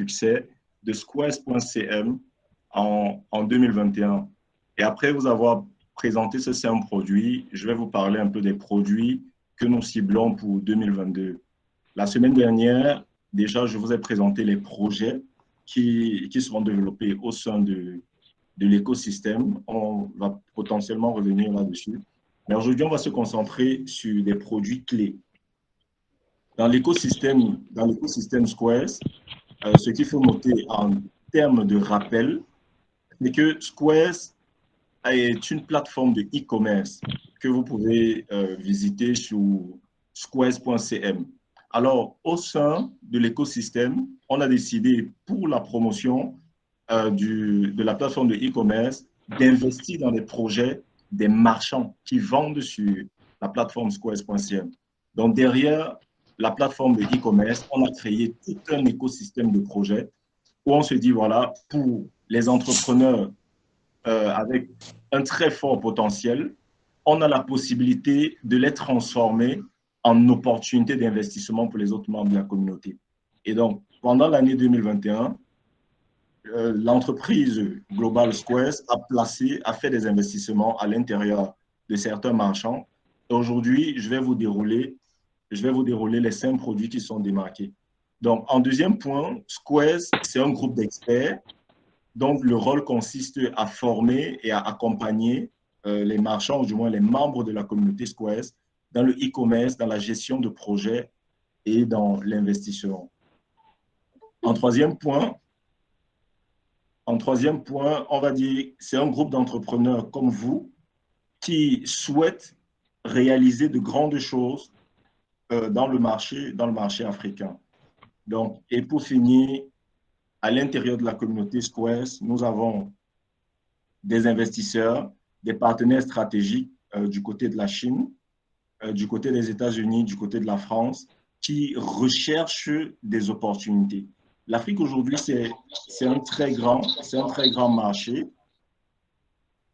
succès de Squares.cm en 2021. Et après vous avoir présenté ce simple produit, je vais vous parler un peu des produits que nous ciblons pour 2022. La semaine dernière, déjà, je vous ai présenté les projets qui seront développés au sein de l'écosystème. On va potentiellement revenir là-dessus. Mais aujourd'hui, on va se concentrer sur des produits clés. Dans l'écosystème Squares, ce qu'il faut noter en termes de rappel, c'est que Squares est une plateforme de e-commerce que vous pouvez visiter sur squares.cm. Alors, au sein de l'écosystème, on a décidé pour la promotion de la plateforme de e-commerce d'investir dans des projets des marchands qui vendent sur la plateforme squares.cm. Donc, derrière la plateforme de e-commerce, on a créé tout un écosystème de projets où on se dit, voilà, pour les entrepreneurs avec un très fort potentiel, on a la possibilité de les transformer en opportunités d'investissement pour les autres membres de la communauté. Et donc, pendant l'année 2021, l'entreprise Global Squares a fait des investissements à l'intérieur de certains marchands. Aujourd'hui, je vais vous dérouler les 5 produits qui sont démarqués. Donc, en deuxième point, Squares, c'est un groupe d'experts. Donc, le rôle consiste à former et à accompagner les marchands, ou du moins les membres de la communauté Squares, dans le e-commerce, dans la gestion de projets et dans l'investissement. En troisième point, on va dire, c'est un groupe d'entrepreneurs comme vous qui souhaitent réaliser de grandes choses dans le marché africain. Donc, et pour finir, à l'intérieur de la communauté Squares, nous avons des investisseurs, des partenaires stratégiques du côté de la Chine, du côté des États-Unis, du côté de la France, qui recherchent des opportunités. L'Afrique aujourd'hui, c'est un très grand marché.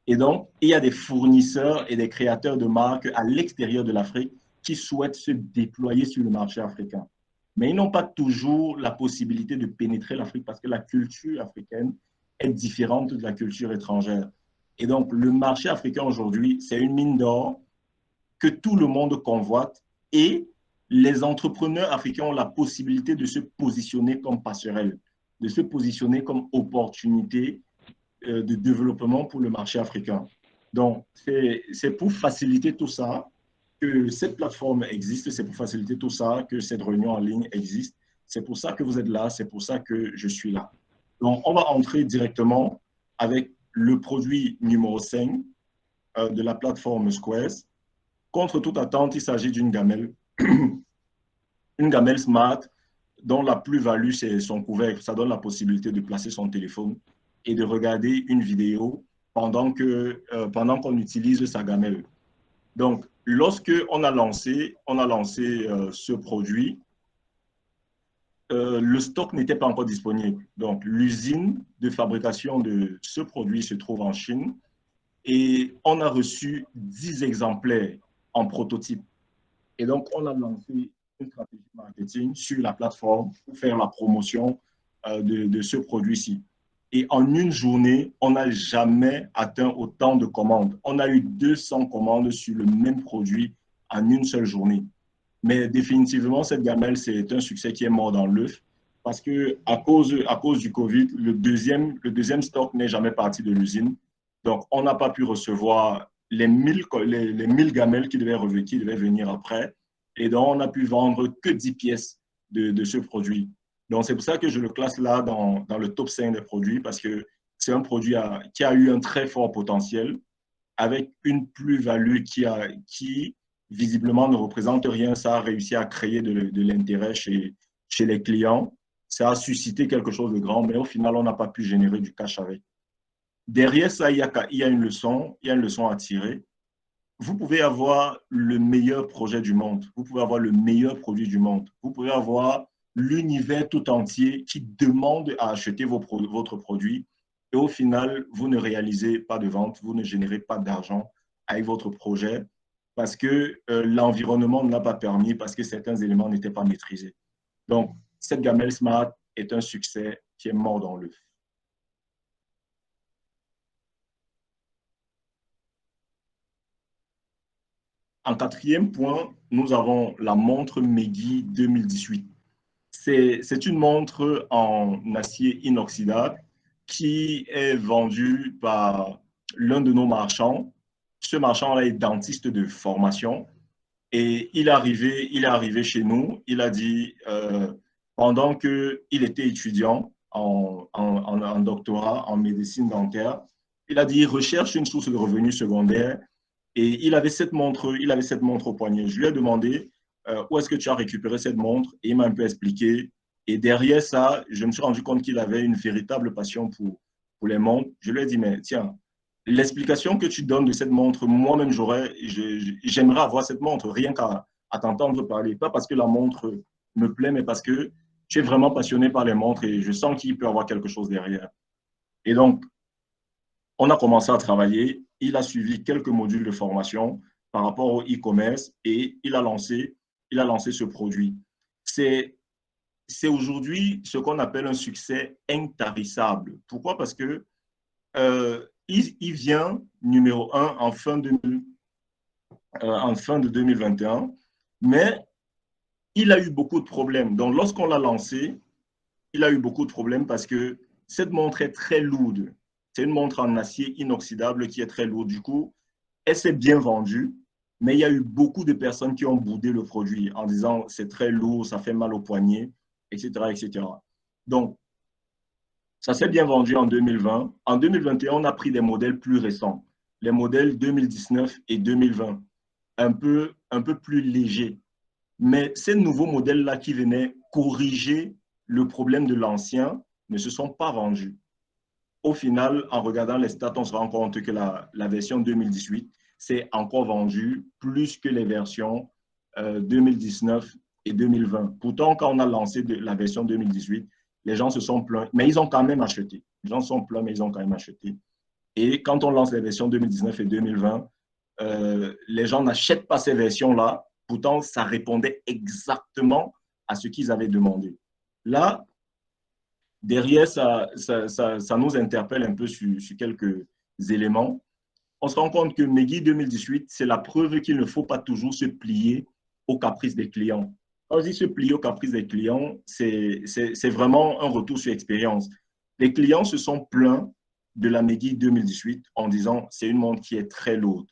Et donc, il y a des fournisseurs et des créateurs de marques à l'extérieur de l'Afrique qui souhaitent se déployer sur le marché africain. Mais ils n'ont pas toujours la possibilité de pénétrer l'Afrique parce que la culture africaine est différente de la culture étrangère. Et donc, le marché africain aujourd'hui, c'est une mine d'or que tout le monde convoite et les entrepreneurs africains ont la possibilité de se positionner comme passerelle, de se positionner comme opportunité de développement pour le marché africain. Donc, c'est pour faciliter tout ça que cette plateforme existe, c'est pour faciliter tout ça que cette réunion en ligne existe. C'est pour ça que vous êtes là, c'est pour ça que je suis là. Donc, on va entrer directement avec le produit numéro 5 de la plateforme Squares. Contre toute attente, il s'agit d'une gamelle, une gamelle smart dont la plus-value, c'est son couvercle. Ça donne la possibilité de placer son téléphone et de regarder une vidéo pendant qu'on utilise sa gamelle. Donc, lorsque on a lancé ce produit, le stock n'était pas encore disponible. Donc, l'usine de fabrication de ce produit se trouve en Chine et on a reçu 10 exemplaires en prototype. Et donc, on a lancé une stratégie marketing sur la plateforme pour faire la promotion de ce produit-ci. Et en une journée, on n'a jamais atteint autant de commandes. On a eu 200 commandes sur le même produit en une seule journée. Mais définitivement, cette gamelle, c'est un succès qui est mort dans l'œuf parce qu'à cause du Covid, le deuxième stock n'est jamais parti de l'usine. Donc, on n'a pas pu recevoir les 1000 gamelles qui devaient venir après. Et donc, on n'a pu vendre que 10 pièces de ce produit. Donc, c'est pour ça que je le classe là dans le top 5 des produits parce que c'est un produit qui a eu un très fort potentiel avec une plus-value qui visiblement ne représente rien. Ça a réussi à créer de l'intérêt chez les clients. Ça a suscité quelque chose de grand, mais au final, on n'a pas pu générer du cash avec. Derrière ça, il y a une leçon à tirer. Vous pouvez avoir le meilleur projet du monde, vous pouvez avoir le meilleur produit du monde, vous pouvez avoir l'univers tout entier qui demande à acheter votre produit et au final, vous ne réalisez pas de vente, vous ne générez pas d'argent avec votre projet parce que l'environnement ne l'a pas permis, parce que certains éléments n'étaient pas maîtrisés. Donc, cette gamelle Smart est un succès qui est mort dans l'œuf. En quatrième point, nous avons la montre Meggy 2018. C'est une montre en acier inoxydable qui est vendue par l'un de nos marchands. Ce marchand-là est dentiste de formation et il est arrivé chez nous. Il a dit, pendant qu'il était étudiant en doctorat en médecine dentaire, il a dit, recherche une source de revenus secondaire. Et il avait cette montre au poignet. Je lui ai demandé où est-ce que tu as récupéré cette montre et il m'a un peu expliqué. Et derrière ça, je me suis rendu compte qu'il avait une véritable passion pour les montres. Je lui ai dit, mais tiens, l'explication que tu donnes de cette montre, moi-même, j'aimerais avoir cette montre, rien qu'à t'entendre parler. Pas parce que la montre me plaît, mais parce que tu es vraiment passionné par les montres et je sens qu'il peut y avoir quelque chose derrière. Et donc, on a commencé à travailler. Il a suivi quelques modules de formation par rapport au e-commerce et il a lancé ce produit. C'est aujourd'hui ce qu'on appelle un succès intarissable. Pourquoi? Parce que il vient numéro un en fin de 2021, mais il a eu beaucoup de problèmes. Donc, lorsqu'on l'a lancé, il a eu beaucoup de problèmes parce que cette montre est très lourde. C'est une montre en acier inoxydable qui est très lourde. Du coup, elle s'est bien vendue, mais il y a eu beaucoup de personnes qui ont boudé le produit en disant c'est très lourd, ça fait mal au poignet, etc., etc. Donc, ça s'est bien vendu en 2020. En 2021, on a pris des modèles plus récents, les modèles 2019 et 2020, un peu plus légers. Mais ces nouveaux modèles-là qui venaient corriger le problème de l'ancien ne se sont pas vendus. Au final, en regardant les stats, on se rend compte que la version 2018 s'est encore vendue plus que les versions 2019 et 2020. Pourtant, quand on a lancé la version 2018, les gens se sont plaints, mais ils ont quand même acheté. Les gens sont plaints, mais ils ont quand même acheté. Et quand on lance les versions 2019 et 2020, les gens n'achètent pas ces versions-là. Pourtant, ça répondait exactement à ce qu'ils avaient demandé. Là, derrière, ça nous interpelle un peu sur quelques éléments. On se rend compte que Meggy 2018, c'est la preuve qu'il ne faut pas toujours se plier aux caprices des clients. Quand je dis se plier aux caprices des clients, c'est vraiment un retour sur expérience. Les clients se sont plaints de la Meggy 2018 en disant c'est une montre qui est très lourde.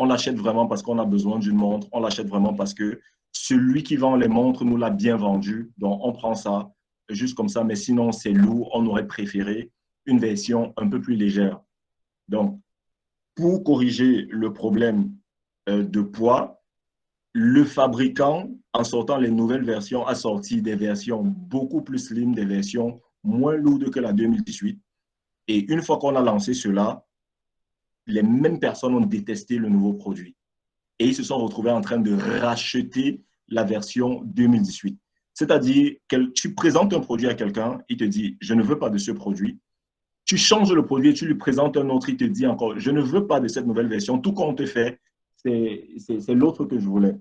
On l'achète vraiment parce qu'on a besoin d'une montre. On l'achète vraiment parce que celui qui vend les montres nous l'a bien vendu. Donc, on prend ça juste comme ça. Mais sinon, c'est lourd. On aurait préféré une version un peu plus légère. Donc, pour corriger le problème de poids, le fabricant, en sortant les nouvelles versions, a sorti des versions beaucoup plus slim, des versions moins lourdes que la 2018. Et une fois qu'on a lancé cela, les mêmes personnes ont détesté le nouveau produit. Et ils se sont retrouvés en train de racheter la version 2018. C'est-à-dire que tu présentes un produit à quelqu'un, il te dit, je ne veux pas de ce produit. Tu changes le produit et tu lui présentes un autre, il te dit encore, je ne veux pas de cette nouvelle version. Tout qu'on te fait, c'est l'autre que je voulais.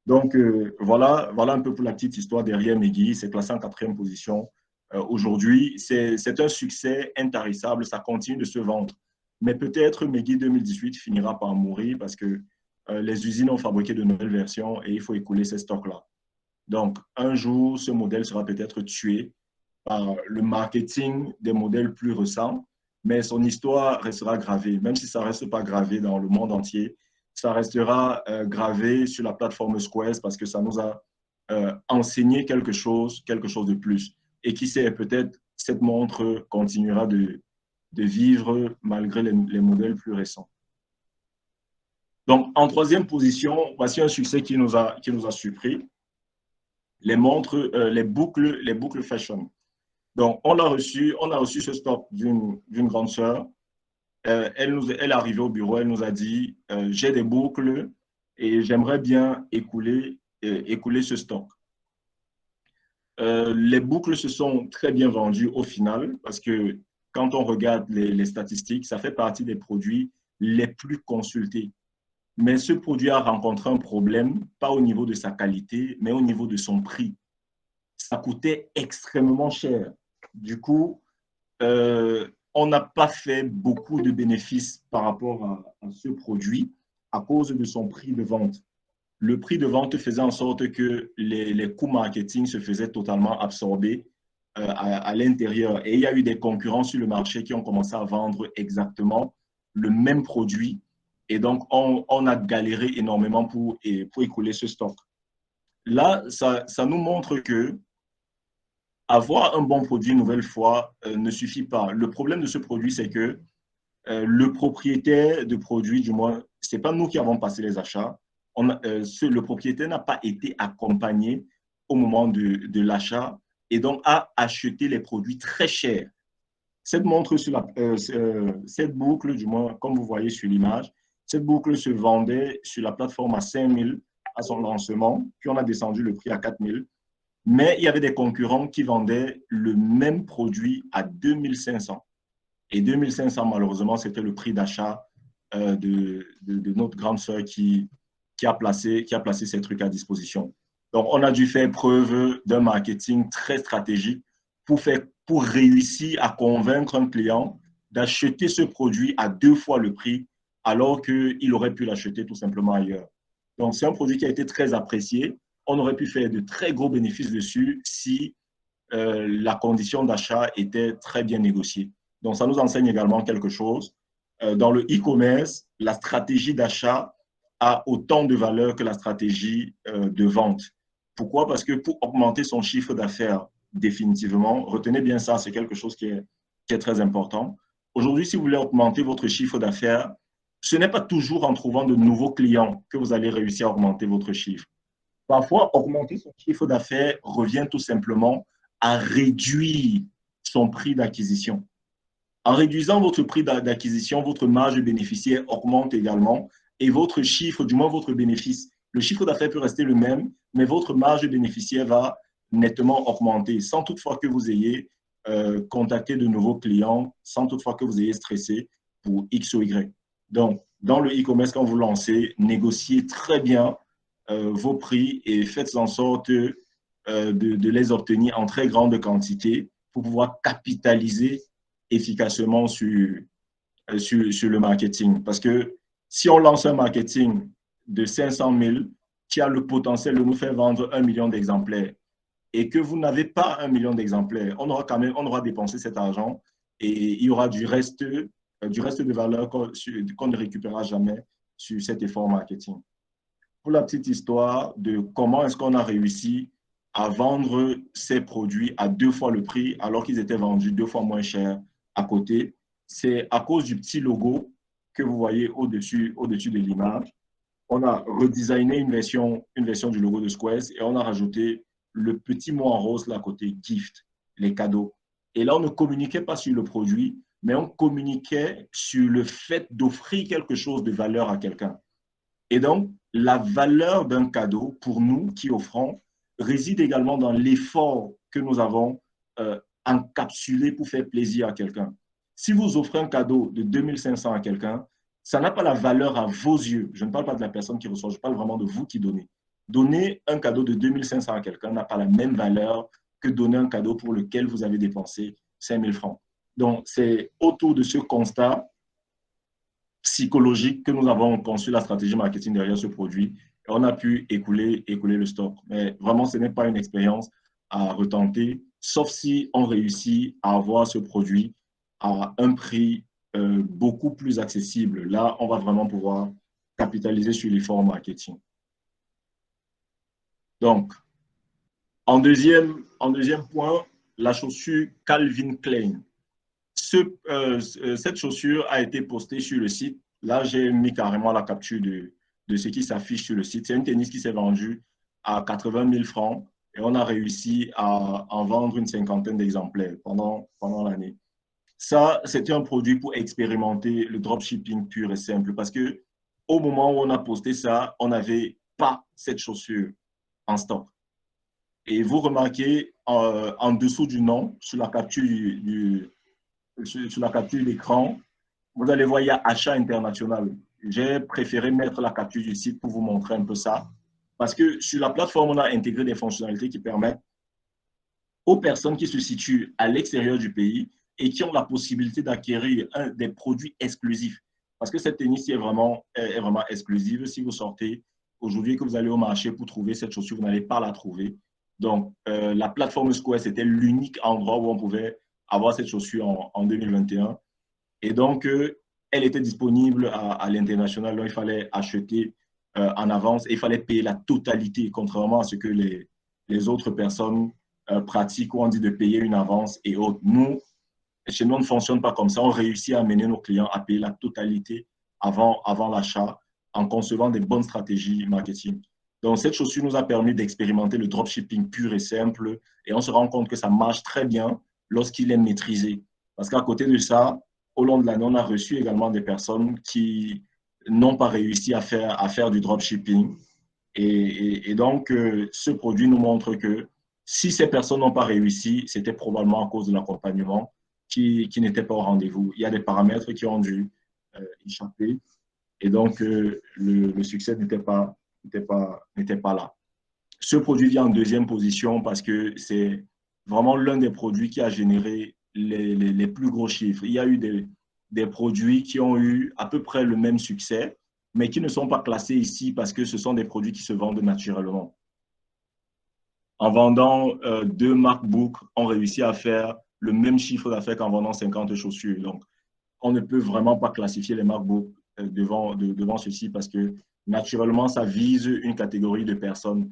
Donc, voilà un peu pour la petite histoire derrière Meggy. C'est classé en quatrième position. Aujourd'hui, c'est un succès intarissable. Ça continue de se vendre. Mais peut-être Meggy 2018 finira par mourir parce que les usines ont fabriqué de nouvelles versions et il faut écouler ces stocks-là. Donc, un jour, ce modèle sera peut-être tué par le marketing des modèles plus récents, mais son histoire restera gravée. Même si ça ne reste pas gravé dans le monde entier, ça restera gravé sur la plateforme Squares parce que ça nous a enseigné quelque chose de plus. Et qui sait, peut-être cette montre continuera de vivre malgré les modèles plus récents. Donc, en troisième position, voici un succès qui nous a surpris. Les montres, les boucles fashion. Donc, on a reçu ce stock d'une grande sœur. Elle est arrivée au bureau, elle nous a dit, j'ai des boucles et j'aimerais bien écouler ce stock. Les boucles se sont très bien vendues au final parce que quand on regarde les statistiques, ça fait partie des produits les plus consultés. Mais ce produit a rencontré un problème, pas au niveau de sa qualité, mais au niveau de son prix. ça coûtait extrêmement cher. Du coup, on n'a pas fait beaucoup de bénéfices par rapport à ce produit à cause de son prix de vente. Le prix de vente faisait en sorte que les coûts marketing se faisaient totalement absorber à l'intérieur. Et il y a eu des concurrents sur le marché qui ont commencé à vendre exactement le même produit. Et donc, on a galéré énormément pour écouler ce stock. Là, ça nous montre que avoir un bon produit une nouvelle fois ne suffit pas. Le problème de ce produit, c'est que le propriétaire de produit, du moins, ce n'est pas nous qui avons passé les achats. Le propriétaire n'a pas été accompagné au moment de l'achat et donc a acheté les produits très chers. Cette montre sur cette boucle, du moins, comme vous voyez sur l'image, cette boucle se vendait sur la plateforme à 5 000 à son lancement, puis on a descendu le prix à 4 000. Mais il y avait des concurrents qui vendaient le même produit à 2 500. Et 2 500, malheureusement, c'était le prix d'achat de notre grande sœur qui a placé ces trucs à disposition. Donc, on a dû faire preuve d'un marketing très stratégique pour réussir à convaincre un client d'acheter ce produit à 2 fois le prix, alors qu'il aurait pu l'acheter tout simplement ailleurs. Donc, c'est un produit qui a été très apprécié. On aurait pu faire de très gros bénéfices dessus si la condition d'achat était très bien négociée. Donc, ça nous enseigne également quelque chose. Dans le e-commerce, la stratégie d'achat a autant de valeur que la stratégie de vente. Pourquoi? Parce que pour augmenter son chiffre d'affaires définitivement, retenez bien ça, c'est quelque chose qui est très important. Aujourd'hui, si vous voulez augmenter votre chiffre d'affaires, ce n'est pas toujours en trouvant de nouveaux clients que vous allez réussir à augmenter votre chiffre. Parfois, augmenter son chiffre d'affaires revient tout simplement à réduire son prix d'acquisition. En réduisant votre prix d'acquisition, votre marge bénéficiaire augmente également et votre chiffre, du moins votre bénéfice, le chiffre d'affaires peut rester le même, mais votre marge bénéficiaire va nettement augmenter sans toutefois que vous ayez contacté de nouveaux clients, sans toutefois que vous ayez stressé pour X ou Y. Donc, dans le e-commerce, quand vous lancez, négociez très bien vos prix et faites en sorte de les obtenir en très grande quantité pour pouvoir capitaliser efficacement sur le marketing. Parce que si on lance un marketing de 500 000 qui a le potentiel de nous faire vendre 1 million d'exemplaires et que vous n'avez pas 1 million d'exemplaires, on aura dépensé cet argent et il y aura du reste de valeur qu'on ne récupérera jamais sur cet effort marketing. Pour la petite histoire de comment est-ce qu'on a réussi à vendre ces produits à 2 fois le prix alors qu'ils étaient vendus 2 fois moins cher à côté, c'est à cause du petit logo que vous voyez au-dessus de l'image. On a redesigné une version du logo de Squares et on a rajouté le petit mot en rose là à côté, gift, les cadeaux. Et là, on ne communiquait pas sur le produit, mais on communiquait sur le fait d'offrir quelque chose de valeur à quelqu'un. Et donc, la valeur d'un cadeau, pour nous qui offrons, réside également dans l'effort que nous avons encapsulé pour faire plaisir à quelqu'un. Si vous offrez un cadeau de 2500 à quelqu'un, ça n'a pas la valeur à vos yeux. Je ne parle pas de la personne qui reçoit, je parle vraiment de vous qui donnez. Donner un cadeau de 2500 à quelqu'un n'a pas la même valeur que donner un cadeau pour lequel vous avez dépensé 5000 francs. Donc, c'est autour de ce constat psychologique que nous avons conçu la stratégie marketing derrière ce produit. Et on a pu écouler le stock. Mais vraiment, ce n'est pas une expérience à retenter, sauf si on réussit à avoir ce produit à un prix beaucoup plus accessible. Là, on va vraiment pouvoir capitaliser sur l'effort marketing. Donc, en deuxième point, la chaussure Calvin Klein. Cette chaussure a été postée sur le site. Là, j'ai mis carrément la capture de ce qui s'affiche sur le site. C'est une tennis qui s'est vendue à 80 000 francs et on a réussi à en vendre une cinquantaine d'exemplaires pendant l'année. Ça, c'était un produit pour expérimenter le dropshipping pur et simple parce que au moment où on a posté ça, on n'avait pas cette chaussure en stock. Et vous remarquez en dessous du nom, sur la capture sur la capture d'écran, vous allez voir, il y a achat international. J'ai préféré mettre la capture du site pour vous montrer un peu ça. Parce que sur la plateforme, on a intégré des fonctionnalités qui permettent aux personnes qui se situent à l'extérieur du pays et qui ont la possibilité d'acquérir des produits exclusifs. Parce que cette tennis est vraiment exclusive. Si vous sortez aujourd'hui que vous allez au marché pour trouver cette chaussure, vous n'allez pas la trouver. Donc, la plateforme Square, c'était l'unique endroit où on pouvait avoir cette chaussure en 2021. Et donc, elle était disponible à l'international. Donc, il fallait acheter en avance et il fallait payer la totalité, contrairement à ce que les autres personnes pratiquent où on dit de payer une avance et autres. Nous, chez nous, on ne fonctionne pas comme ça. On réussit à amener nos clients à payer la totalité avant l'achat en concevant des bonnes stratégies marketing. Donc, cette chaussure nous a permis d'expérimenter le dropshipping pur et simple et on se rend compte que ça marche très bien lorsqu'il est maîtrisé. Parce qu'à côté de ça, au long de l'année, on a reçu également des personnes qui n'ont pas réussi à faire du dropshipping. Et donc, ce produit nous montre que si ces personnes n'ont pas réussi, c'était probablement à cause de l'accompagnement qui n'était pas au rendez-vous. Il y a des paramètres qui ont dû échapper et donc le succès n'était pas là. Ce produit vient en deuxième position parce que c'est vraiment l'un des produits qui a généré les plus gros chiffres. Il y a eu des produits qui ont eu à peu près le même succès, mais qui ne sont pas classés ici parce que ce sont des produits qui se vendent naturellement. En vendant deux MacBooks, on réussit à faire le même chiffre d'affaires qu'en vendant 50 chaussures. Donc, on ne peut vraiment pas classifier les MacBooks devant ceci parce que naturellement, ça vise une catégorie de personnes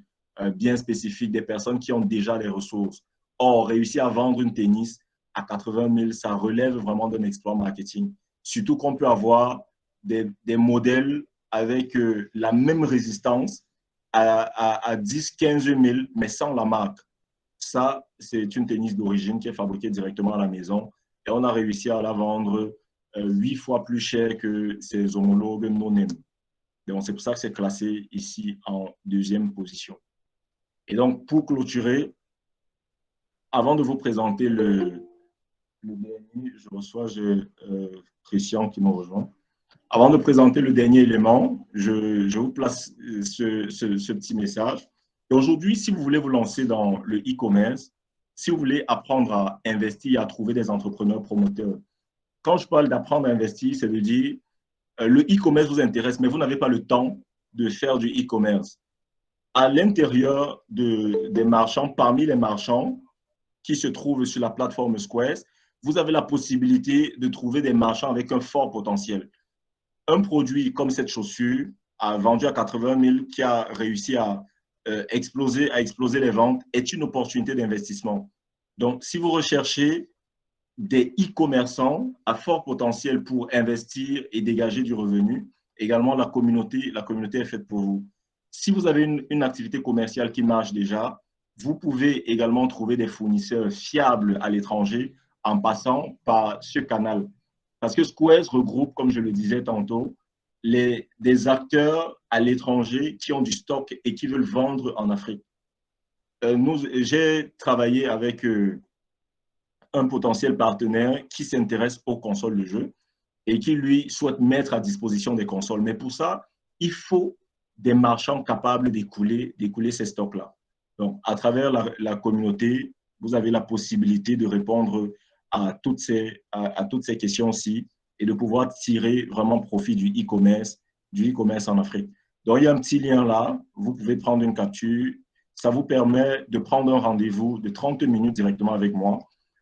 bien spécifiques, des personnes qui ont déjà les ressources. Or, réussir à vendre une tennis à 80 000, ça relève vraiment d'un exploit marketing. Surtout qu'on peut avoir des modèles avec la même résistance à 10, 15 000, mais sans la marque. Ça, c'est une tennis d'origine qui est fabriquée directement à la maison et on a réussi à la vendre 8 fois plus cher que ses homologues non-name. Donc, c'est pour ça que c'est classé ici en deuxième position. Et donc, pour clôturer, avant de vous présenter le dernier, je reçois Christian qui me rejoint. Avant de présenter le dernier élément, je vous place ce petit message. Aujourd'hui, si vous voulez vous lancer dans le e-commerce, si vous voulez apprendre à investir et à trouver des entrepreneurs promoteurs, quand je parle d'apprendre à investir, c'est de dire le e-commerce vous intéresse, mais vous n'avez pas le temps de faire du e-commerce. À l'intérieur des marchands, parmi les marchands qui se trouvent sur la plateforme Squares, vous avez la possibilité de trouver des marchands avec un fort potentiel. Un produit comme cette chaussure a vendu à 80 000, qui a réussi à exploser les ventes, est une opportunité d'investissement. Donc, si vous recherchez des e-commerçants à fort potentiel pour investir et dégager du revenu, également la communauté est faite pour vous. Si vous avez une activité commerciale qui marche déjà, vous pouvez également trouver des fournisseurs fiables à l'étranger en passant par ce canal. Parce que Squares regroupe, comme je le disais tantôt, des acteurs à l'étranger qui ont du stock et qui veulent vendre en Afrique. J'ai travaillé avec un potentiel partenaire qui s'intéresse aux consoles de jeu et qui, lui, souhaite mettre à disposition des consoles. Mais pour ça, il faut des marchands capables d'écouler ces stocks-là. Donc, à travers la communauté, vous avez la possibilité de répondre à toutes ces questions-ci et de pouvoir tirer vraiment profit du e-commerce en Afrique. Donc, il y a un petit lien là. Vous pouvez prendre une capture. Ça vous permet de prendre un rendez-vous de 30 minutes directement avec moi.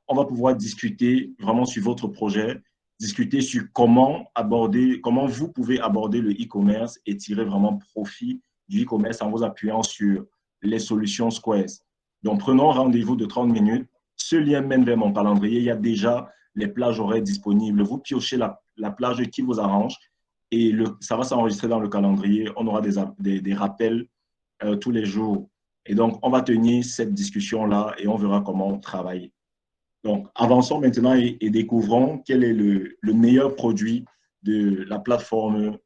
On va pouvoir discuter vraiment sur votre projet, discuter sur comment vous pouvez aborder le e-commerce et tirer vraiment profit du e-commerce en vous appuyant sur les solutions Squares. Donc, prenons rendez-vous de 30 minutes. Ce lien mène vers mon calendrier. Il y a déjà les plages horaires disponibles. Vous piochez la plage qui vous arrange et ça va s'enregistrer dans le calendrier. On aura des rappels tous les jours. Et donc, on va tenir cette discussion-là et on verra comment travailler. Donc, avançons maintenant et découvrons quel est le meilleur produit de la plateforme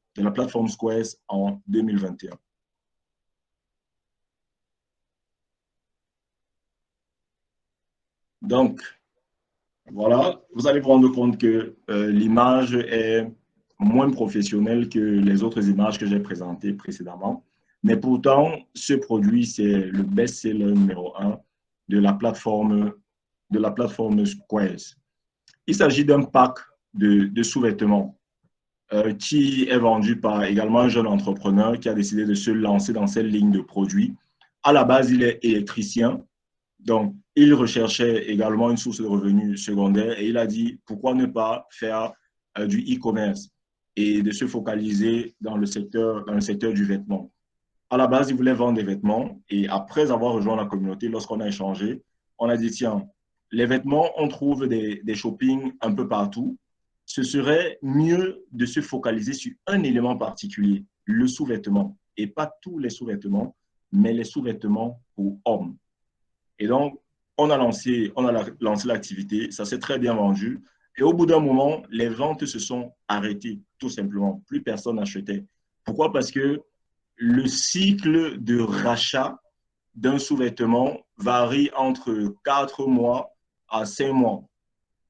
Squares en 2021. Donc, voilà, vous allez vous rendre compte que l'image est moins professionnelle que les autres images que j'ai présentées précédemment. Mais pourtant, ce produit, c'est le best-seller numéro 1 de la plateforme, Squares. Il s'agit d'un pack de sous-vêtements qui est vendu par également un jeune entrepreneur qui a décidé de se lancer dans cette ligne de produits. À la base, il est électricien, donc il recherchait également une source de revenus secondaire et il a dit pourquoi ne pas faire du e-commerce et de se focaliser dans le secteur du vêtement. À la base, il voulait vendre des vêtements et après avoir rejoint la communauté, lorsqu'on a échangé, on a dit tiens, les vêtements, on trouve des shoppings un peu partout. Ce serait mieux de se focaliser sur un élément particulier, le sous-vêtement, et pas tous les sous-vêtements, mais les sous-vêtements pour hommes. Et donc, on a lancé l'activité, ça s'est très bien vendu. Et au bout d'un moment, les ventes se sont arrêtées, tout simplement. Plus personne n'achetait. Pourquoi? Parce que le cycle de rachat d'un sous-vêtement varie entre 4 mois à 5 mois.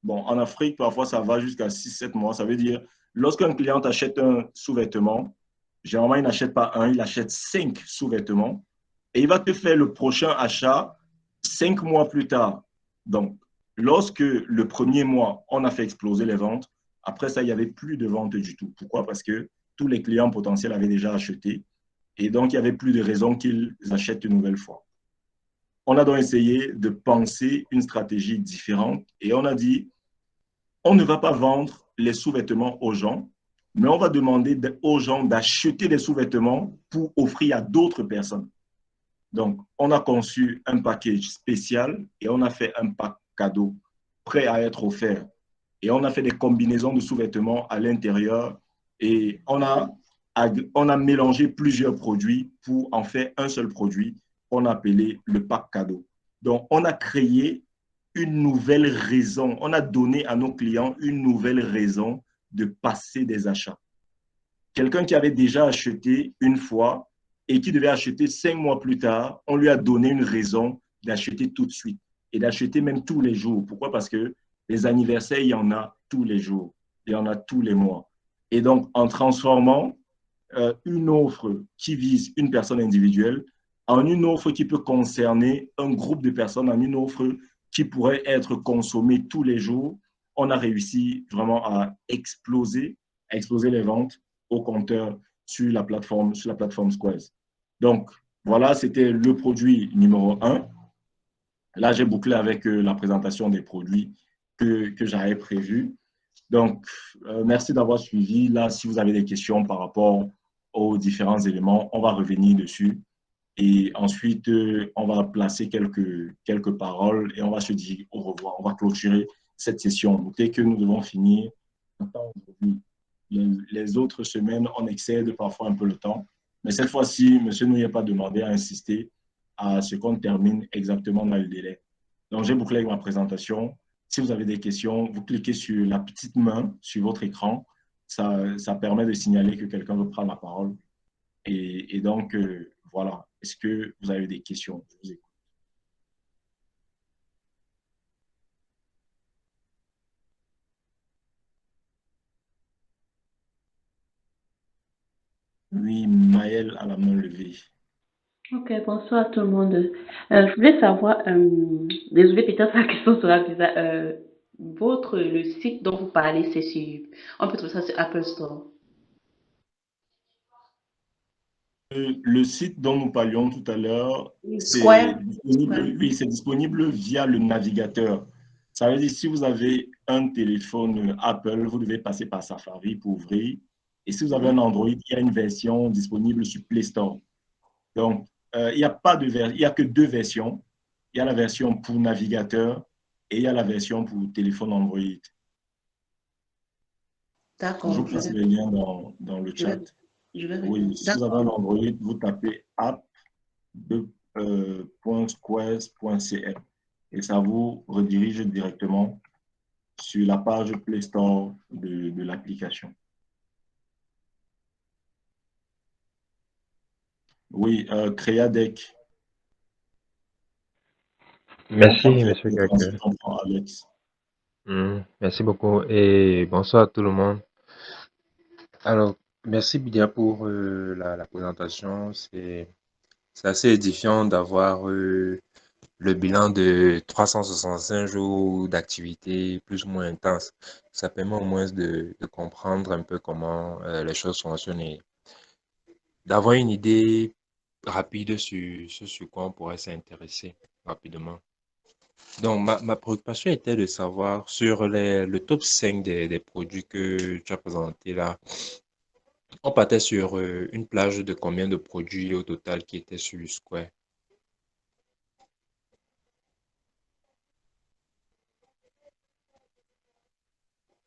Bon, en Afrique, parfois, ça va jusqu'à 6, 7 mois. Ça veut dire, lorsqu'un client achète un sous-vêtement, généralement, il n'achète pas un, il achète 5 sous-vêtements et il va te faire le prochain achat 5 mois plus tard. Donc, lorsque le premier mois, on a fait exploser les ventes, après ça, il n'y avait plus de ventes du tout. Pourquoi? Parce que tous les clients potentiels avaient déjà acheté et donc il n'y avait plus de raison qu'ils achètent une nouvelle fois. On a donc essayé de penser une stratégie différente et on a dit, on ne va pas vendre les sous-vêtements aux gens, mais on va demander aux gens d'acheter des sous-vêtements pour offrir à d'autres personnes. Donc, on a conçu un package spécial et on a fait un pack cadeau prêt à être offert. Et on a fait des combinaisons de sous-vêtements à l'intérieur et on a mélangé plusieurs produits pour en faire un seul produit qu'on a appelé le pack cadeau. Donc, on a créé une nouvelle raison, on a donné à nos clients une nouvelle raison de passer des achats. Quelqu'un qui avait déjà acheté une fois et qui devait acheter 5 mois plus tard, on lui a donné une raison d'acheter tout de suite et d'acheter même tous les jours. Pourquoi? Parce que les anniversaires, il y en a tous les jours, il y en a tous les mois. Et donc, en transformant une offre qui vise une personne individuelle en une offre qui peut concerner un groupe de personnes, en une offre qui pourrait être consommée tous les jours, on a réussi vraiment à exploser les ventes au compteur sur la plateforme Squares. Donc, voilà, c'était le produit numéro 1. Là, j'ai bouclé avec la présentation des produits que j'avais prévus. Donc, merci d'avoir suivi. Là, si vous avez des questions par rapport aux différents éléments, on va revenir dessus. Et ensuite, on va placer quelques paroles et on va se dire au revoir. On va clôturer cette session. Notez que nous devons finir aujourd'hui. Les autres semaines, on excède parfois un peu le temps. Mais cette fois-ci, monsieur ne nous a pas demandé à insister à ce qu'on termine exactement dans le délai. Donc, j'ai bouclé avec ma présentation. Si vous avez des questions, vous cliquez sur la petite main sur votre écran. Ça permet de signaler que quelqu'un veut prendre la parole. Et donc, voilà. Est-ce que vous avez des questions? Je vous écoute. Oui, Maëlle à la main levée. Ok, bonsoir tout le monde. Je voulais savoir, désolé, peut-être la question sera bizarre. Le site dont vous parlez, c'est sur, on peut trouver ça sur Apple Store. Le site dont nous parlions tout à l'heure, c'est Square. disponible, oui, c'est disponible via le navigateur. Ça veut dire si vous avez un téléphone Apple, vous devez passer par Safari pour ouvrir. Et si vous avez un Android, il y a une version disponible sur Play Store. Donc, il n'y a pas de il y a que deux versions. Il y a la version pour navigateur et il y a la version pour téléphone Android. Je vous D'accord, passe le lien dans le je vais, chat. je vais Oui, regarder. si vous avez un D'accord, Android, vous tapez app.squares.cl et ça vous redirige directement sur la page Play Store de l'application. Oui, Creadec. On Merci, prend Monsieur Creadec, Kaka. ensuite on prend Alex. Merci beaucoup et bonsoir à tout le monde. Alors, merci Bidia pour la présentation. C'est assez édifiant d'avoir le bilan de 365 jours d'activité plus ou moins intense. Ça permet au moins de comprendre un peu comment les choses fonctionnent et d'avoir une idée rapide sur ce sur quoi on pourrait s'intéresser rapidement. Donc, ma préoccupation était de savoir sur le top 5 des produits que tu as présentés là. On partait sur une plage de combien de produits au total qui étaient sur le Square?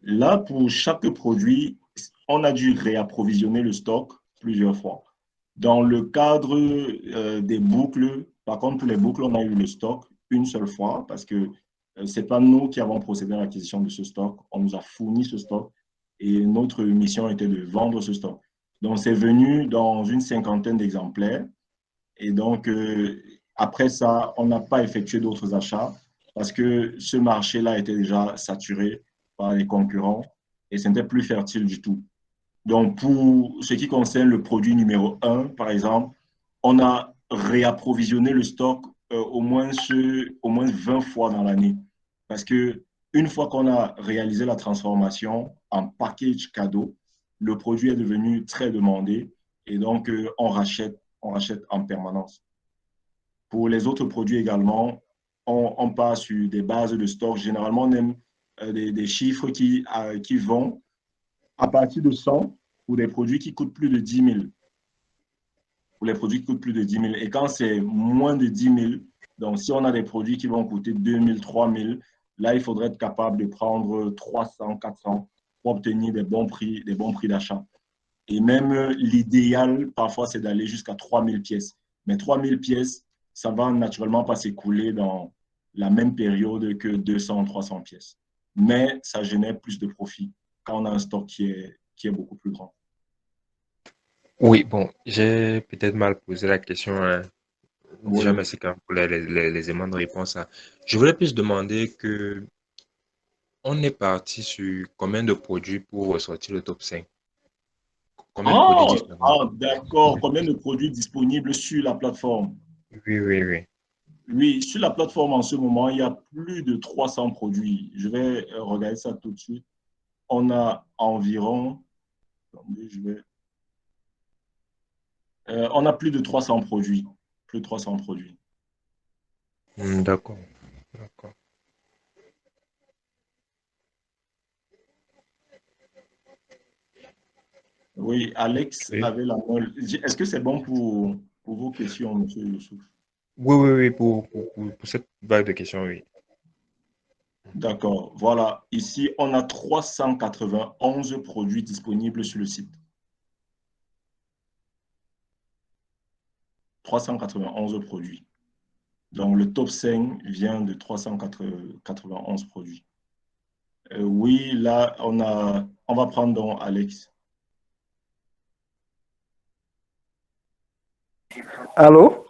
Là, pour chaque produit, on a dû réapprovisionner le stock plusieurs fois. Dans le cadre des boucles, par contre, pour les boucles, on a eu le stock une seule fois parce que ce n'est pas nous qui avons procédé à l'acquisition de ce stock. On nous a fourni ce stock et notre mission était de vendre ce stock. Donc, c'est venu dans une cinquantaine d'exemplaires. Et donc, après ça, on n'a pas effectué d'autres achats parce que ce marché-là était déjà saturé par les concurrents et ce n'était plus fertile du tout. Donc, pour ce qui concerne le produit numéro un, par exemple, on a réapprovisionné le stock au moins 20 fois dans l'année. Parce que une fois qu'on a réalisé la transformation en package cadeau, le produit est devenu très demandé et donc on rachète en permanence. Pour les autres produits également, on part sur des bases de stock. Généralement, on aime des chiffres qui vont à partir de 100 pour des produits qui coûtent plus de 10 000. Pour les produits qui coûtent plus de 10 000. Et quand c'est moins de 10 000, donc si on a des produits qui vont coûter 2 000, 3 000, là, il faudrait être capable de prendre 300, 400 pour obtenir des bons prix d'achat. Et même l'idéal, parfois, c'est d'aller jusqu'à 3 000 pièces. Mais 3 000 pièces, ça va naturellement pas s'écouler dans la même période que 200, 300 pièces. Mais ça génère plus de profit quand on a un stock qui est beaucoup plus grand. Oui, bon, j'ai peut-être mal posé la question, hein. Déjà, Oui. merci quand même pour les éléments de réponse, hein. Je voulais plus demander que on est parti sur combien de produits pour ressortir le top 5? Combien de produits disponibles? D'accord. Combien de produits disponibles sur la plateforme? Oui, oui, oui. Oui, sur la plateforme en ce moment, il y a plus de 300 produits. Je vais regarder ça tout de suite. On a environ, attendez, on a plus de 300 produits. Plus de 300 produits. D'accord, d'accord. Oui, Alex Oui, avait la main. Est-ce que c'est bon pour vos questions, monsieur Youssouf? oui, oui, oui, pour cette vague de questions, oui. D'accord. Voilà. Ici, on a 391 produits disponibles sur le site. 391 produits. Donc, le top 5 vient de 391 produits. Oui, là, on va prendre donc Alex. Allô?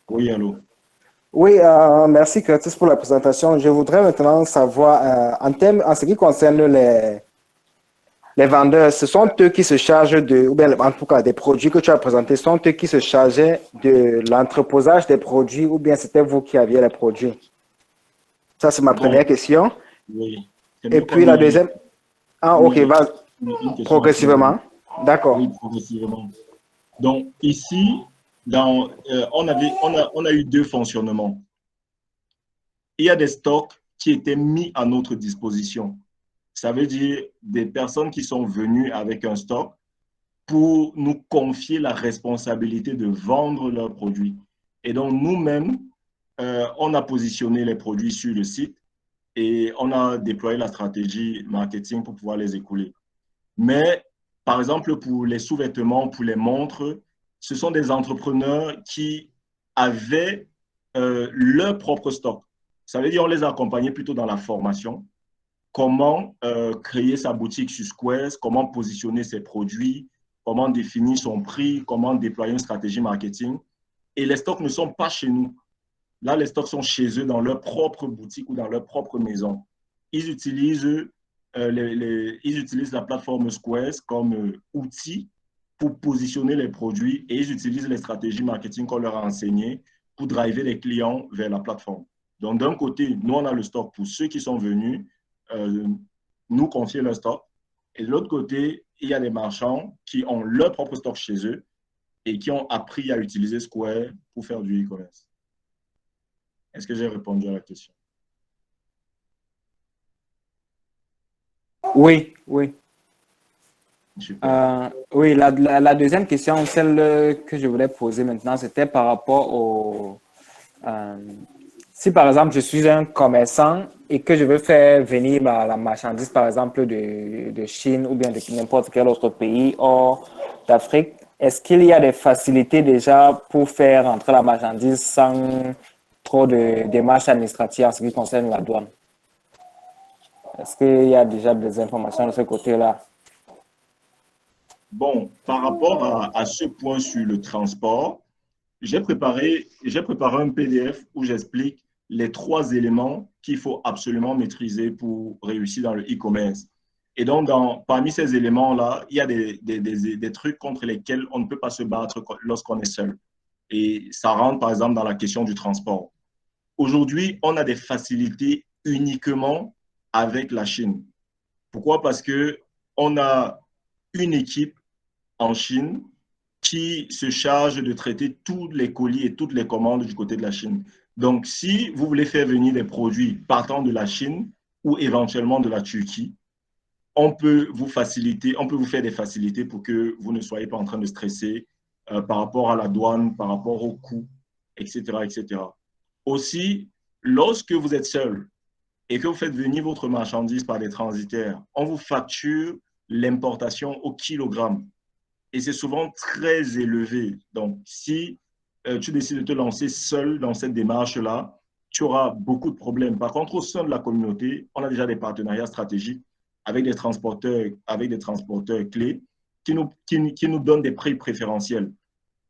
Oui, allô. Oui, merci Curtis pour la présentation. Je voudrais maintenant savoir, en ce qui concerne les vendeurs, ce sont eux qui se chargent ou bien en tout cas des produits que tu as présentés, sont eux qui se chargeaient de l'entreposage des produits ou bien c'était vous qui aviez les produits? Ça, c'est ma Bon, première question. oui. C'est Et mieux puis la deuxième, qu'on ok, ait va une question assez longue. progressivement. D'accord. Oui, progressivement. Donc, ici, on a eu deux fonctionnements. Il y a des stocks qui étaient mis à notre disposition. Ça veut dire des personnes qui sont venues avec un stock pour nous confier la responsabilité de vendre leurs produits. Et donc, nous-mêmes, on a positionné les produits sur le site et on a déployé la stratégie marketing pour pouvoir les écouler. Mais, par exemple, pour les sous-vêtements, pour les montres, ce sont des entrepreneurs qui avaient leur propre stock. Ça veut dire qu'on les a accompagnés plutôt dans la formation, comment créer sa boutique sur Squares, comment positionner ses produits, comment définir son prix, comment déployer une stratégie marketing. Et les stocks ne sont pas chez nous. Là, les stocks sont chez eux dans leur propre boutique ou dans leur propre maison. Ils utilisent, ils utilisent la plateforme Squares comme outil pour positionner les produits et ils utilisent les stratégies marketing qu'on leur a enseignées pour driver les clients vers la plateforme. Donc, d'un côté, nous, on a le stock pour ceux qui sont venus nous confier leur stock. Et de l'autre côté, il y a des marchands qui ont leur propre stock chez eux et qui ont appris à utiliser Square pour faire du e-commerce. Est-ce que j'ai répondu à la question? Oui, oui. Super. Oui, la deuxième question, celle que je voulais poser maintenant, c'était par rapport au... si par exemple je suis un commerçant et que je veux faire venir la marchandise par exemple de Chine ou bien de n'importe quel autre pays hors d'Afrique, est-ce qu'il y a des facilités déjà pour faire entrer la marchandise sans trop de démarches administratives en ce qui concerne la douane? Est-ce qu'il y a déjà des informations de ce côté-là? Bon, par rapport à ce point sur le transport, j'ai préparé un PDF où j'explique les 3 éléments qu'il faut absolument maîtriser pour réussir dans le e-commerce. Et donc, parmi ces éléments-là, il y a des trucs contre lesquels on ne peut pas se battre lorsqu'on est seul. Et ça rentre, par exemple, dans la question du transport. Aujourd'hui, on a des facilités uniquement avec la Chine. Pourquoi? Parce qu'on a une équipe en Chine qui se charge de traiter tous les colis et toutes les commandes du côté de la Chine. Donc, si vous voulez faire venir des produits partant de la Chine ou éventuellement de la Turquie, on peut vous faire des facilités pour que vous ne soyez pas en train de stresser par rapport à la douane, par rapport aux coûts, etc., etc. Aussi, lorsque vous êtes seul et que vous faites venir votre marchandise par des transitaires, on vous facture l'importation au kilogramme. Et c'est souvent très élevé. Donc, si tu décides de te lancer seul dans cette démarche-là, tu auras beaucoup de problèmes. Par contre, au sein de la communauté, on a déjà des partenariats stratégiques avec des transporteurs clés qui nous donnent des prix préférentiels.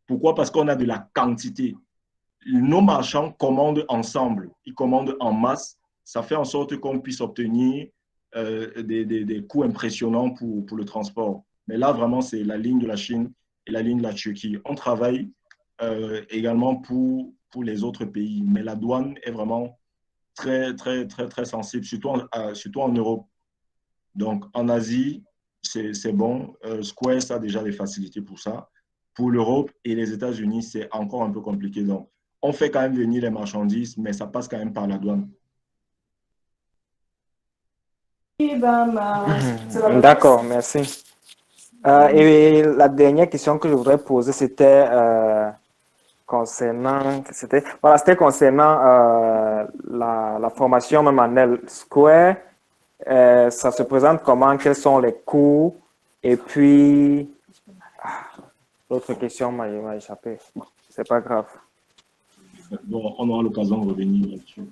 Pourquoi? Parce qu'on a de la quantité. Nos marchands commandent ensemble, ils commandent en masse. Ça fait en sorte qu'on puisse obtenir des coûts impressionnants pour le transport. Mais là, vraiment, c'est la ligne de la Chine et la ligne de la Turquie. On travaille également pour les autres pays. Mais la douane est vraiment très, très, très, très sensible, surtout en Europe. Donc, en Asie, c'est bon. Square a déjà des facilités pour ça. Pour l'Europe et les États-Unis, c'est encore un peu compliqué. Donc, on fait quand même venir les marchandises, mais ça passe quand même par la douane. D'accord, merci. Et la dernière question que je voudrais poser, c'était c'était concernant la formation même en elle. Square, ça se présente comment? Quels sont les coûts? Et puis, l'autre question m'a échappé. Bon, c'est pas grave. Bon, on aura l'occasion de revenir là-dessus.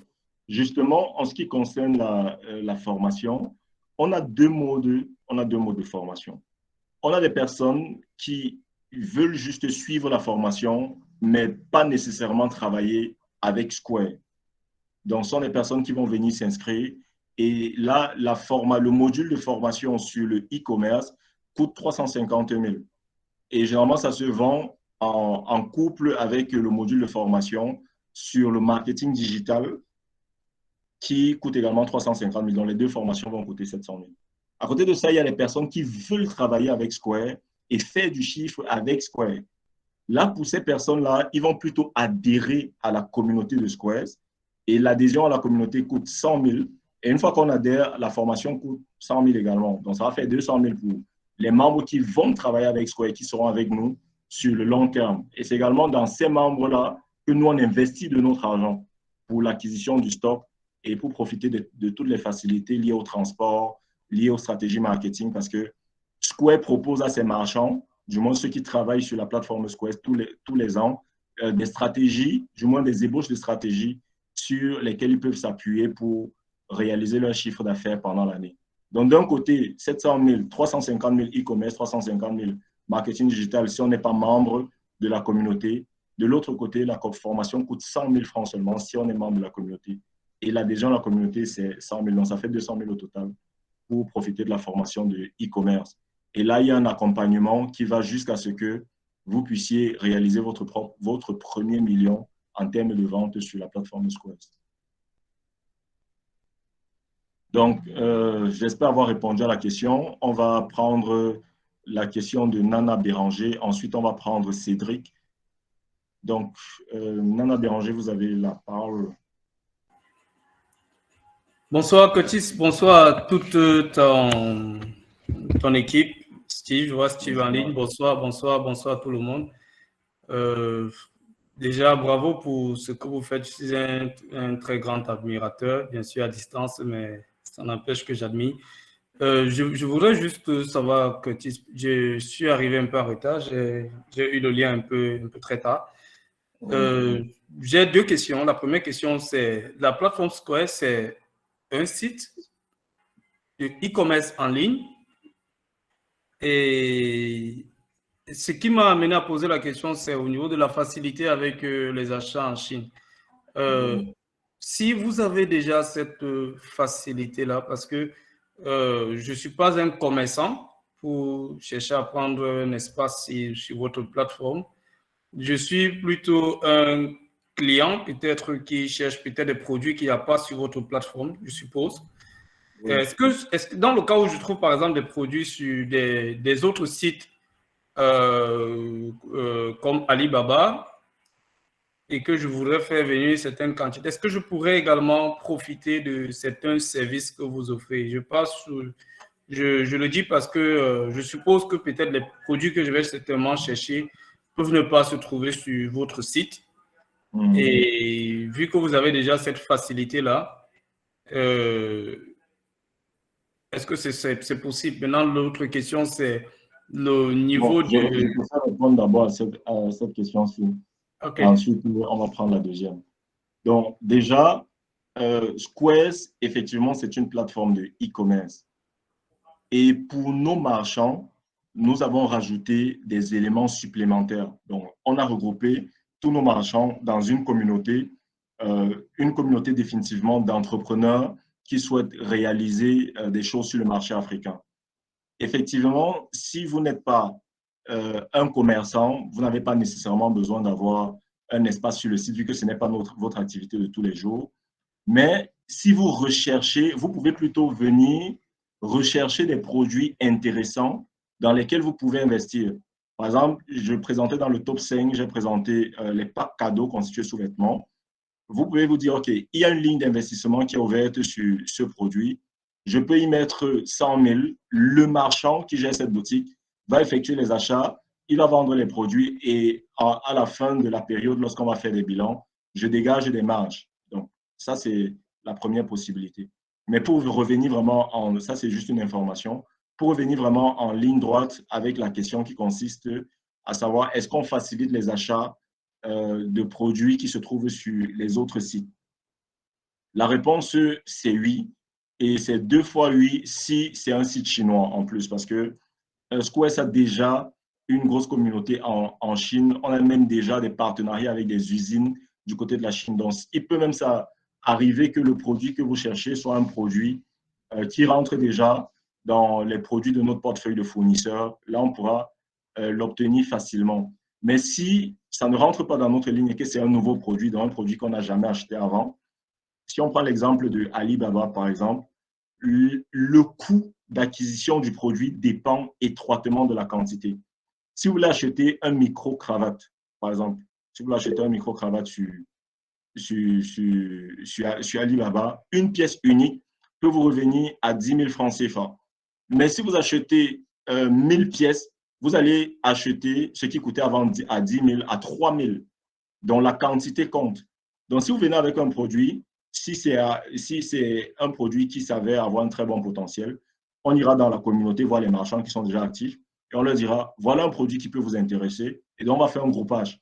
Justement, en ce qui concerne la formation, on a deux modes de formation. On a des personnes qui veulent juste suivre la formation, mais pas nécessairement travailler avec Square. Donc, ce sont des personnes qui vont venir s'inscrire. Et là, le module de formation sur le e-commerce coûte 350 000. Et généralement, ça se vend en couple avec le module de formation sur le marketing digital qui coûte également 350 000. Donc, les deux formations vont coûter 700 000. À côté de ça, il y a les personnes qui veulent travailler avec Square et faire du chiffre avec Square. Là, pour ces personnes-là, ils vont plutôt adhérer à la communauté de Square et l'adhésion à la communauté coûte 100 000. Et une fois qu'on adhère, la formation coûte 100 000 également. Donc, ça va faire 200 000 pour les membres qui vont travailler avec Square et qui seront avec nous sur le long terme. Et c'est également dans ces membres-là que nous, on investit de notre argent pour l'acquisition du stock et pour profiter de toutes les facilités liées au transport, liées aux stratégies marketing, parce que Square propose à ses marchands, du moins ceux qui travaillent sur la plateforme Square tous les ans, des stratégies, du moins des ébauches de stratégies sur lesquelles ils peuvent s'appuyer pour réaliser leur chiffre d'affaires pendant l'année. Donc, d'un côté, 700 000, 350 000 e-commerce, 350 000 marketing digital si on n'est pas membre de la communauté. De l'autre côté, la formation coûte 100 000 francs seulement si on est membre de la communauté. Et l'adhésion à la communauté, c'est 100 000. Donc, ça fait 200 000 au total pour profiter de la formation de e-commerce. Et là, il y a un accompagnement qui va jusqu'à ce que vous puissiez réaliser votre premier million en termes de vente sur la plateforme Squares. Donc, j'espère avoir répondu à la question. On va prendre la question de Nana Béranger. Ensuite, on va prendre Cédric. Donc, Nana Béranger, vous avez la parole. Bonsoir, Cotis. Bonsoir à toute ton équipe. Steve, je vois Steve en ligne. Bonsoir à tout le monde. Déjà, bravo pour ce que vous faites. Je suis un très grand admirateur, bien sûr à distance, mais ça n'empêche que j'admire. Je voudrais juste savoir, Cotis, je suis arrivé un peu en retard. J'ai eu le lien un peu très tard. J'ai deux questions. La première question, c'est la plateforme Square, c'est un site de e-commerce en ligne. Et ce qui m'a amené à poser la question, c'est au niveau de la facilité avec les achats en Chine. Si vous avez déjà cette facilité-là, parce que je ne suis pas un commerçant pour chercher à prendre un espace sur votre plateforme. Je suis plutôt un client, peut-être qui cherche peut-être des produits qu'il n'y a pas sur votre plateforme, je suppose. Oui. Est-ce que dans le cas où je trouve par exemple des produits sur des autres sites comme Alibaba et que je voudrais faire venir certaines quantités, est-ce que je pourrais également profiter de certains services que vous offrez? Je le dis parce que je suppose que peut-être les produits que je vais certainement chercher peuvent ne pas se trouver sur votre site. Et vu que vous avez déjà cette facilité-là, est-ce que c'est possible? Maintenant, l'autre question, c'est le niveau Je vais répondre d'abord à cette question-ci. Okay. Ensuite, on va prendre la deuxième. Donc, déjà, Squares, effectivement, c'est une plateforme de e-commerce. Et pour nos marchands, nous avons rajouté des éléments supplémentaires. Donc, on a regroupé tous nos marchands dans une communauté définitivement d'entrepreneurs qui souhaitent réaliser des choses sur le marché africain. Effectivement, si vous n'êtes pas un commerçant, vous n'avez pas nécessairement besoin d'avoir un espace sur le site, vu que ce n'est pas votre activité de tous les jours. Mais si vous recherchez, vous pouvez plutôt venir rechercher des produits intéressants dans lesquels vous pouvez investir. Par exemple, je présentais dans le top 5, j'ai présenté les packs cadeaux constitués sous-vêtements. Vous pouvez vous dire, OK, il y a une ligne d'investissement qui est ouverte sur ce produit. Je peux y mettre 100 000. Le marchand qui gère cette boutique va effectuer les achats, il va vendre les produits et à la fin de la période, lorsqu'on va faire des bilans, je dégage des marges. Donc, ça, c'est la première possibilité. Mais pour revenir vraiment ça c'est juste une information, pour revenir vraiment en ligne droite avec la question qui consiste à savoir, est-ce qu'on facilite les achats de produits qui se trouvent sur les autres sites? La réponse, c'est oui. Et c'est 2 fois oui si c'est un site chinois en plus, parce que Squares a déjà une grosse communauté en Chine. On a même déjà des partenariats avec des usines du côté de la Chine. Donc, il peut même arriver que le produit que vous cherchez soit un produit qui rentre déjà dans les produits de notre portefeuille de fournisseurs. Là, on pourra l'obtenir facilement. Mais si ça ne rentre pas dans notre ligne et que c'est un nouveau produit, dans un produit qu'on n'a jamais acheté avant, si on prend l'exemple de Alibaba, par exemple, le coût d'acquisition du produit dépend étroitement de la quantité. Si vous voulez acheter un micro-cravate, par exemple, si vous voulez acheter un micro-cravate sur Alibaba, une pièce unique peut vous revenir à 10 000 francs CFA. Mais si vous achetez 1000 pièces, vous allez acheter ce qui coûtait avant à 10 000 à 3 000. Donc, la quantité compte. Donc, si vous venez avec un produit, si c'est un produit qui s'avère avoir un très bon potentiel, on ira dans la communauté voir les marchands qui sont déjà actifs et on leur dira, voilà un produit qui peut vous intéresser. Et donc, on va faire un groupage.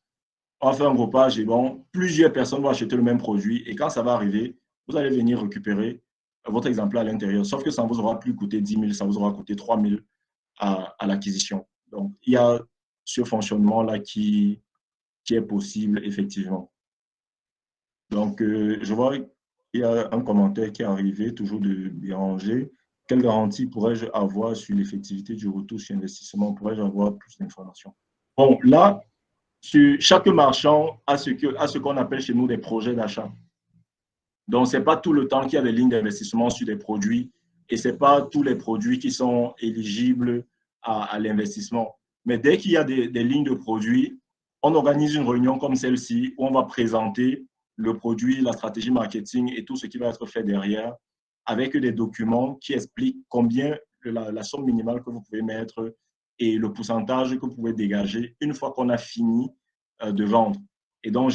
On va faire un groupage et bon, plusieurs personnes vont acheter le même produit. Et quand ça va arriver, vous allez venir récupérer votre exemplaire à l'intérieur. Sauf que ça ne vous aura plus coûté 10 000, ça vous aura coûté 3 000 à l'acquisition. Donc, il y a ce fonctionnement-là qui est possible, effectivement. Donc, je vois qu'il y a un commentaire qui est arrivé, toujours de Béranger. Quelle garantie pourrais-je avoir sur l'effectivité du retour sur investissement? Pourrais-je avoir plus d'informations? Bon, là, chaque marchand a ce qu'on appelle chez nous des projets d'achat. Donc, ce n'est pas tout le temps qu'il y a des lignes d'investissement sur des produits et ce n'est pas tous les produits qui sont éligibles à l'investissement. Mais dès qu'il y a des lignes de produits, on organise une réunion comme celle-ci où on va présenter le produit, la stratégie marketing et tout ce qui va être fait derrière avec des documents qui expliquent combien la somme minimale que vous pouvez mettre et le pourcentage que vous pouvez dégager une fois qu'on a fini de vendre. Et donc,